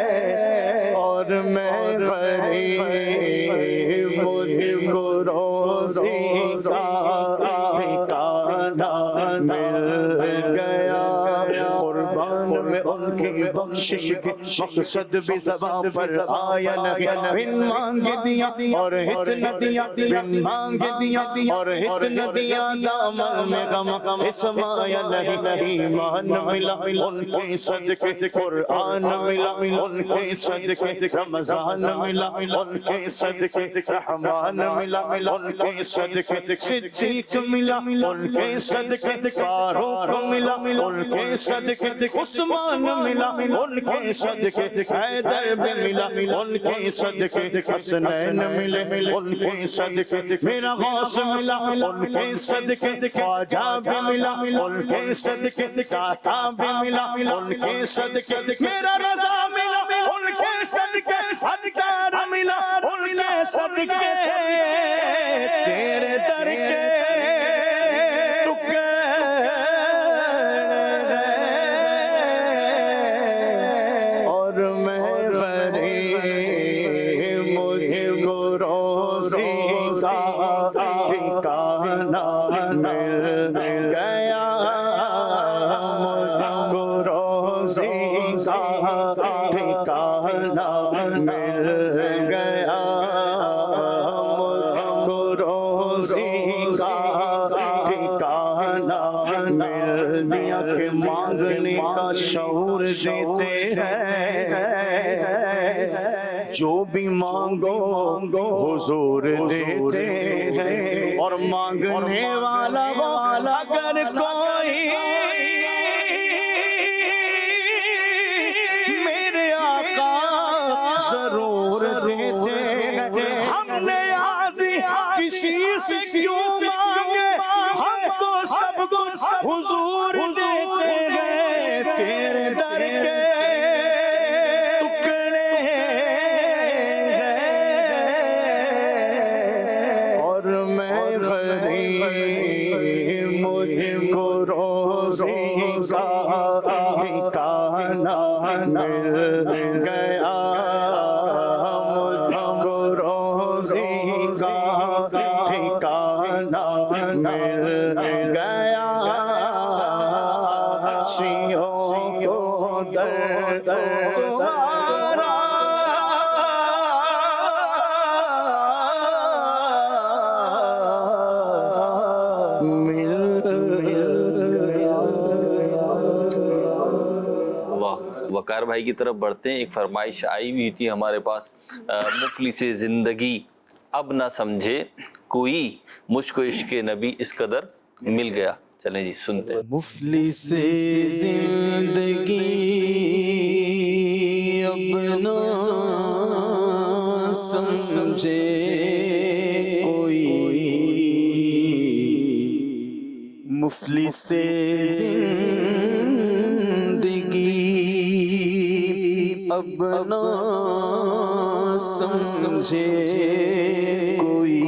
ہیں اور میں غریب مجھ کو روزی کا ٹھکانہ مل گیا قربان میں ان کی بخشش کے مقصد بھی زبان پر آیا نہیں بن مانگ دیا اور ہت نہ دیا بن مانگ دیا اور ہت نہ دیا دامن میں غم اسمایا نہیں ایمان ملا ان کے صدقے قرآن ملا ان کے صدقے رمضان ملا ان کے صدقے رحمان ملا ان کے صدقے صدیق ملا ان کے صدقے فاروق ملا ان کے صدقے عثمان ملا ان کے صدقے حیدر بھی ملا ان کے صدقے حسنین ملے ان کے صدقے میرا غوث ملا ان کے صدقے خواجہ بھی ملا ان کے صدقے داتا بھی ملا ان کے صدقے میرا رضا ملا ان کے صدقے ستار ملا ان کے صدقے تیرے در کے ٹکڑے ہیں اور میں غریب مجھ کو روزی کا ٹھکانہ مل گیا مجھ کو روزی کا ٹھکانہ مل گیا مجھ کو روزی کا ٹھکانہ مل دیا کہ مانگنے کا شعور دیتے ہیں جو بھی مانگو حضور دیتے ہیں اور مانگنے والا اگر کوئی میرے آقا ضرور دیتے ہیں ہم نے یاد کسی سے کیوں مانگے ہم تو سب کچھ حضور دیتے ہیں تیرے در کے ٹکڑے ہیں اور میں غریب مجھ کو روزی کا ٹھکانہ مل گیا مجھ کو روزی کا ٹھکانہ مل گیا سیوں کو در تمہارا مل گیا واہ وقار بھائی کی طرف بڑھتے ہیں. ایک فرمائش آئی ہوئی تھی ہمارے پاس مفلس زندگی اب نہ سمجھے کوئی مجھ کو عشق نبی اس قدر مل گیا. چلیں جی سنتے ہیں. مفلس زندگی اب نہ سمجھے کوئی مفلس زندگی اب نہ سمجھے کوئی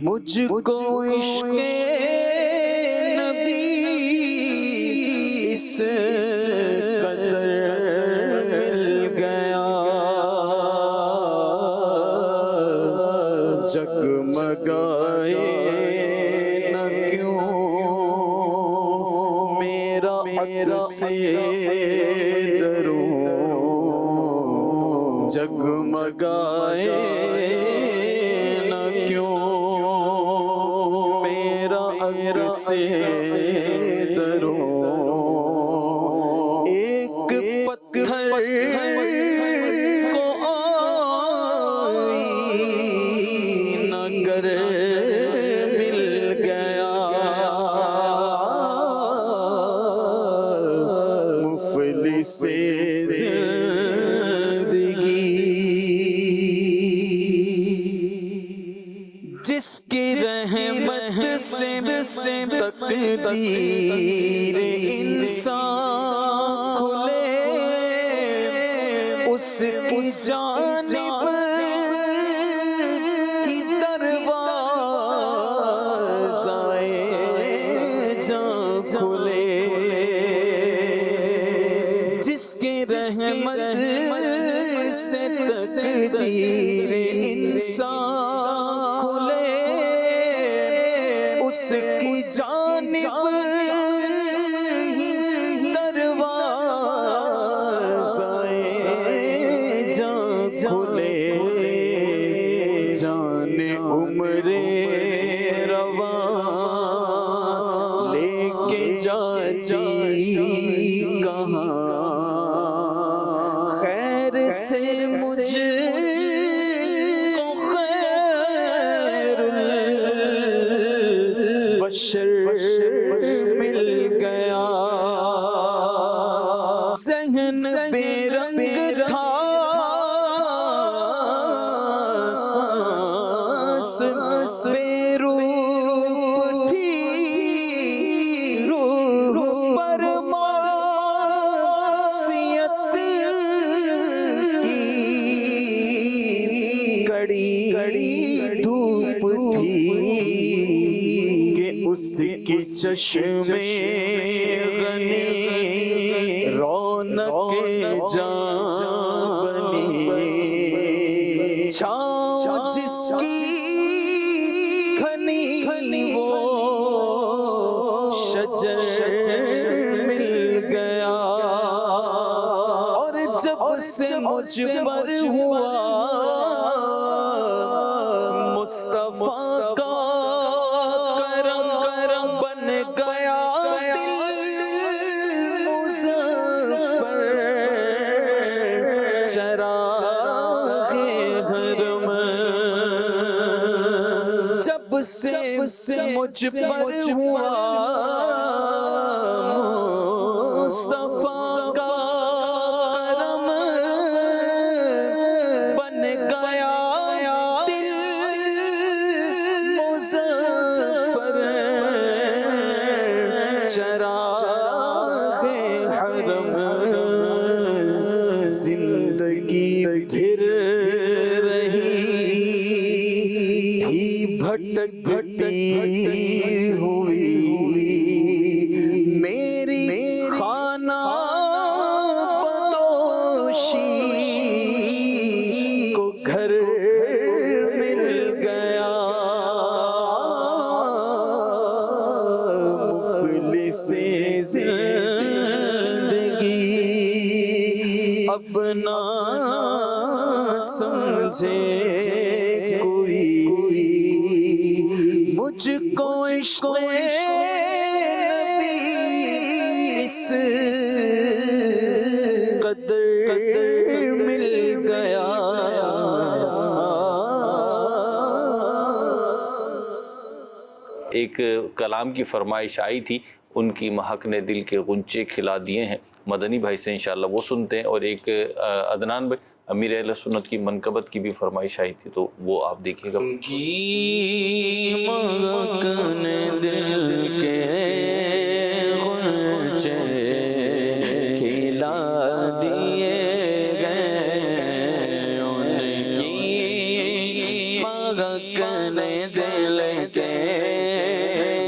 مجھ کو عشق نبی اس قدر مل گیا سے دروں جگمگائے نہ کیوں، میرا اگر سے دروں ایک پتھر کو آئینہ گر مل گیا، مفلس زندگی جس کی رحمت سے تقدیر انسان کھلے، اس کی جانب کی دروازائے جاں کھلے، جس کی رحمت سے تقدیر انسان کھلے، اس کی جانب دروازائے جاں کھلے، جان عمر رواں لے کے جاتی کہاں، خیر سے مجھ کو خیر البشر مل گیا، ذہن بے رنگ تھا سانس بے روح تھی، روح پر معصیت کی کڑی دھوپ تھی، کہ اس کی چشمے غنی رونق جان بنی، چھاؤں جس کی گھنی وہ شجر مل گیا، اور جب سے مجھ پر ہوا مصطفیٰ کا کرم بن گیا دل مظفر، چراغ حرم، جب سے مجھ پر ہوا مصطفیٰ کا کرم بن گیا دل مظفر، چراغ حرم، زندگی پھر رہی تھی بھٹکتی ہوئی، میری خانہ بدوشی کو گھر مل گیا، مفلس زندگی اب نہ سمجھے کوئی، مجھ کو عشق نبی اس قدر مل گیا، ایک کلام کی فرمائش آئی تھی، ان کی مہک نے دل کے غنچے کھلا دیے ہیں، مدنی بھائی سے انشاءاللہ وہ سنتے ہیں، اور ایک عدنان بھائی امیر اہل سنت کی منقبت کی بھی فرمائش آئی تھی، تو وہ آپ دیکھیے گا۔ کی مہک نے دل کے غنچے کھلا دیے گئے، ان کی مہک نے دل کے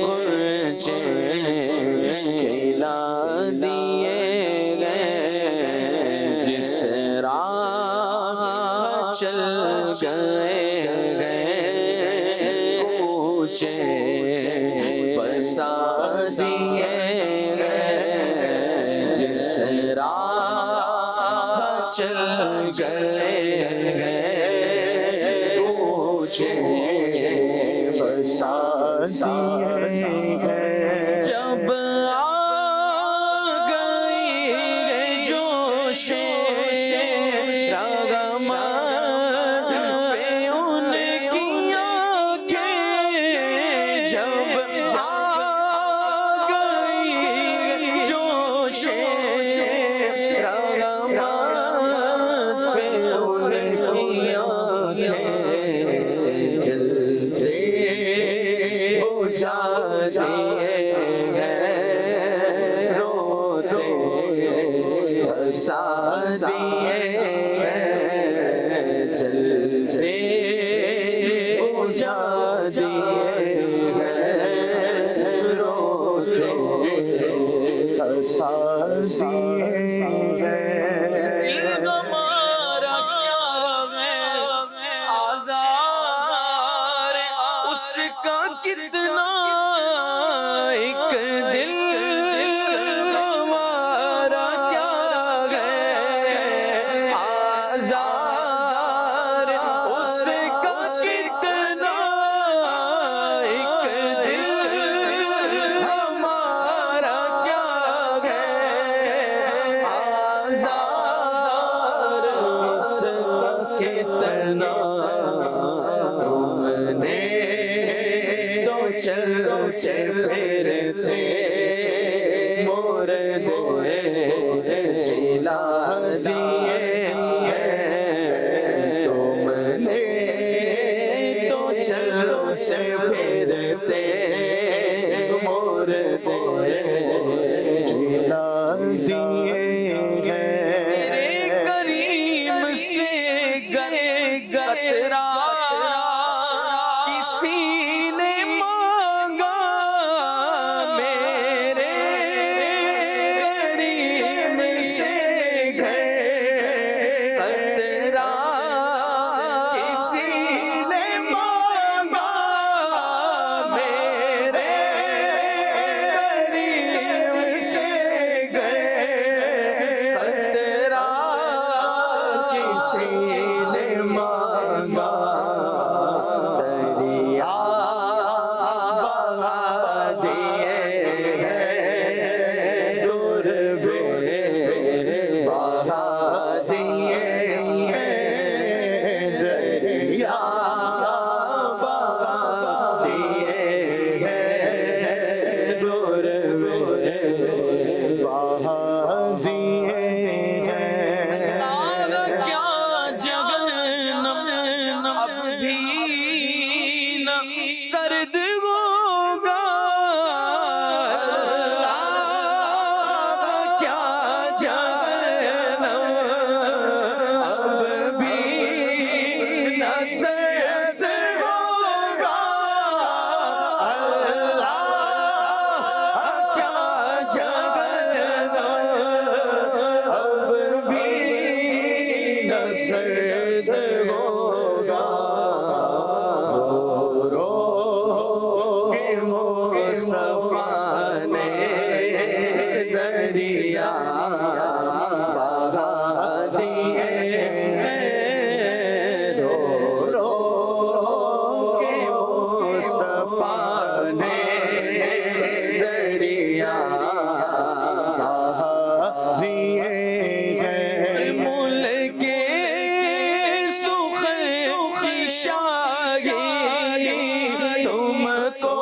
غنچے کھلا دیے گئے، جس راہ چل گئے اونچے بسا دیے گئے، گئے تجھے بسا دیے ہیں جب آ گئی جوش رغبت پہ ان کی آنکھیں جب آ گئی جوش کتنا ایک دل ہمارا کیا ہے آزار اس کا کتنا ایک دل ہمارا کیا ہے آزار اس کا کتنا تم نے چلو پھرتے مور دے چلا دیے تم نے تو چلو پھرتے مور دے چلا دیے میرے کریم سے گئے گترا کسی نے سرد ہوگا کیا جہنم اب بھی نہ سرد ہوگا کیا جہنم اب بھی نہ سرد ہوگا مصطفیٰ نے دریا بہا دیے رو رو کے مصطفیٰ نے دریا بہا دیے ملک سخن شاہی تم کو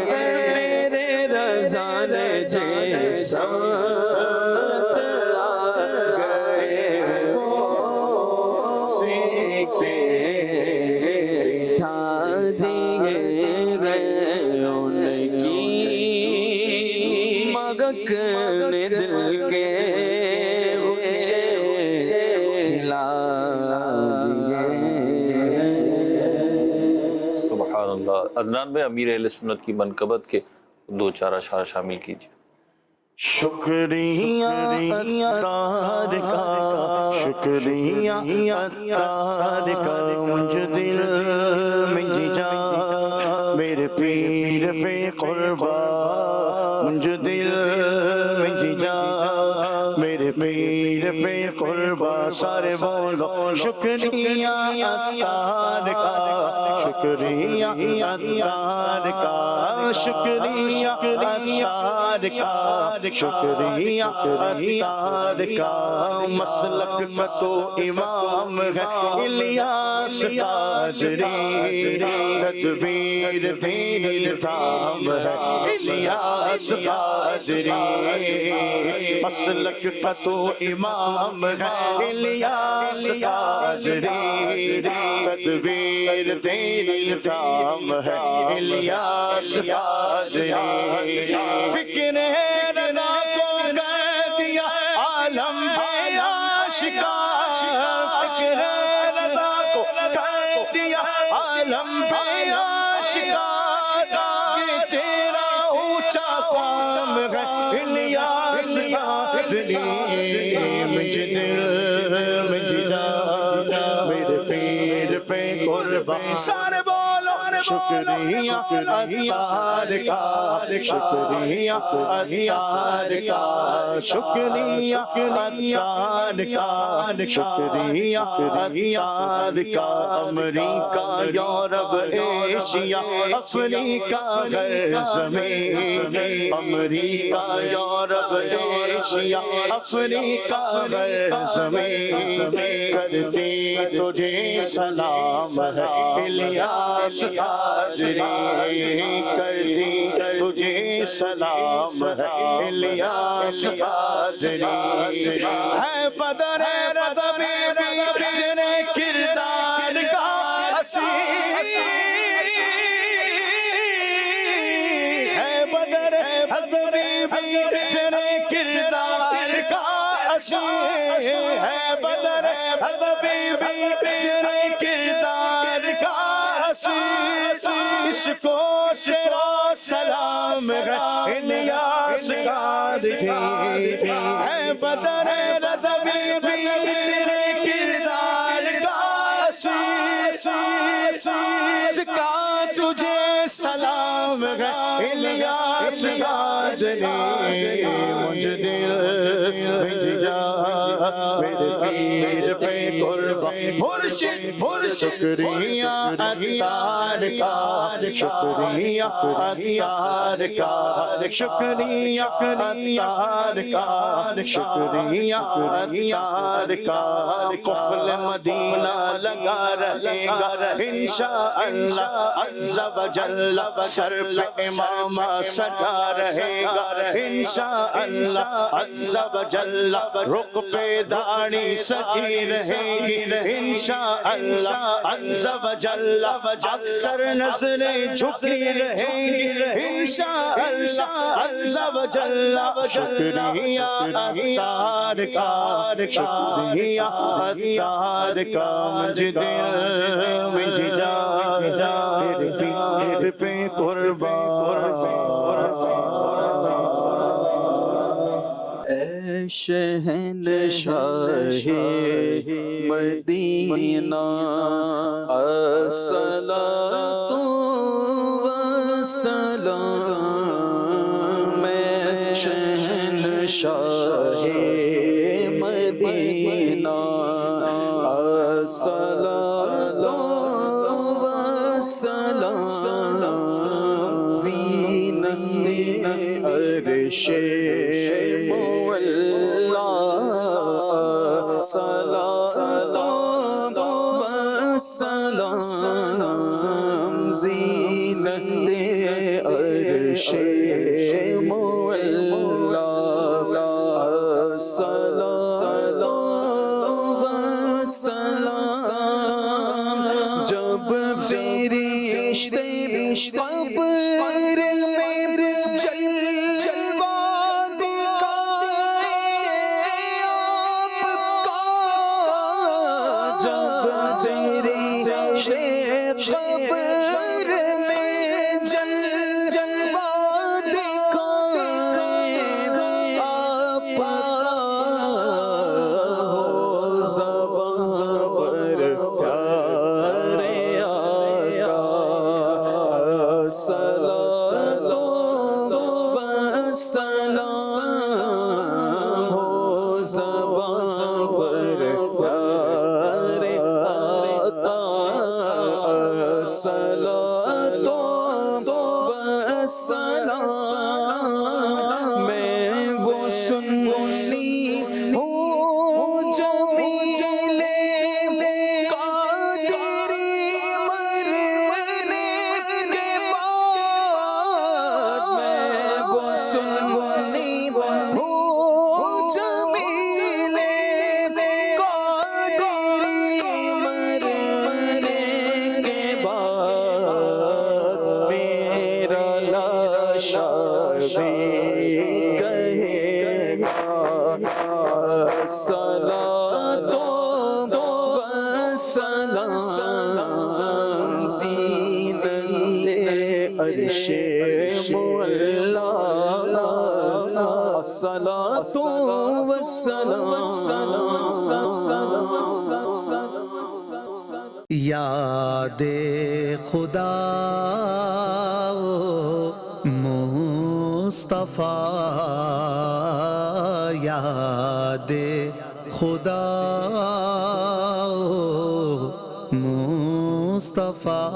میرے رضا جیسا گئے اٹھا دیے گئے ان کی مگک نے دل کے کھلا دیے عدنان بھائی امیر اہل سنت کی منقبت کے 2-4 اشعار شامل کیجیے. شکریہ عطار کا، شکریہ عطار کا، مجھ دل میں جی جا میرے پیر پہ قربان، مجھ دل میں جی جا میرے پیر پہ قربان. سارے بولو شکریہ عطار کا، شکریہ عطار کا، شکریہ عطار کا، شکریہ عطار کا. مسلک کا تو امام ہے الیاس قادری، تدبیر دین تام ہے الیاس قادری. مسلک کا تو امام ہے الیاس قادری، تدبیر دین تام ہے الیاس قادری. فکر رضا کو کر دیا عالم پہ آشکار، فکر رضا کو کر دیا عالم پہ آشکار. یہ تیرا اونچا قام ہے الیاس قادری. مجھ دل میں جا میرے پیر پہ قربان. سارے بولو شکریہ عطار کا، شکریہ عطار کا، شکریہ عطار کا، شکریہ عطار کا. امریکہ، یورپ، ایشیا، افریقہ، غیر زمین، امریکہ، یورپ، ایشیا، افریقہ، غیر زمین، کرتی تجھے سلام ہے الیاس قادری، کرتی تجھے سلام ہے الیاس قادری. ہے بدر رضوی بھی تیرے کردار کا اسیر، ہے بدر رضوی بھی تیرے کردار کا اسیر، ہے بدر رضوی بھی تیرے کردار کا اسیر. اس کو تیرا سلام ہے الیاس قادری، ہے بدر رضوی بھی تیرے کردار کا اسیر. اس کا تجھے سلام ہے الیاس قادری. مجھ دل میں جا میرے پیر پہ قربان. مرشد شکریہ عطار کا، شکریہ عطار کا، شکریہ عطار کا، شکریہ عطار کا. قفل مدینہ لگا رہے گا انشاءاللہ عز و جل، سر پہ امامہ سجا رہے گا انشاءاللہ عز و جل. رخ پہ داڑھی سجی رہے گی انشاءاللہ عز و جل. اکثر نظریں جھکی رہیں گی انشاءاللہ عز و جل. شکریہ عطار کا، شکریہ عطار کا. مجھ دل میں جا میرے پیر پہ قربان. اے شہنشاہ مدینہ الصلاۃ والسلام، میں شہنشاہ مدینہ الصلاۃ والسلام، زینت عرش صلاۃ والسلام، زینت عرش مولا. صلاۃ والسلام، جب فرشتے قبر میں جلوہ دکھائے آپ کا، جب فرشتے قبر میں کہے گا صلاۃ و سلام زینت عرش مولا الصلاۃ والسلام یاد خدا مصطفیٰ یاد خدا مصطفیٰ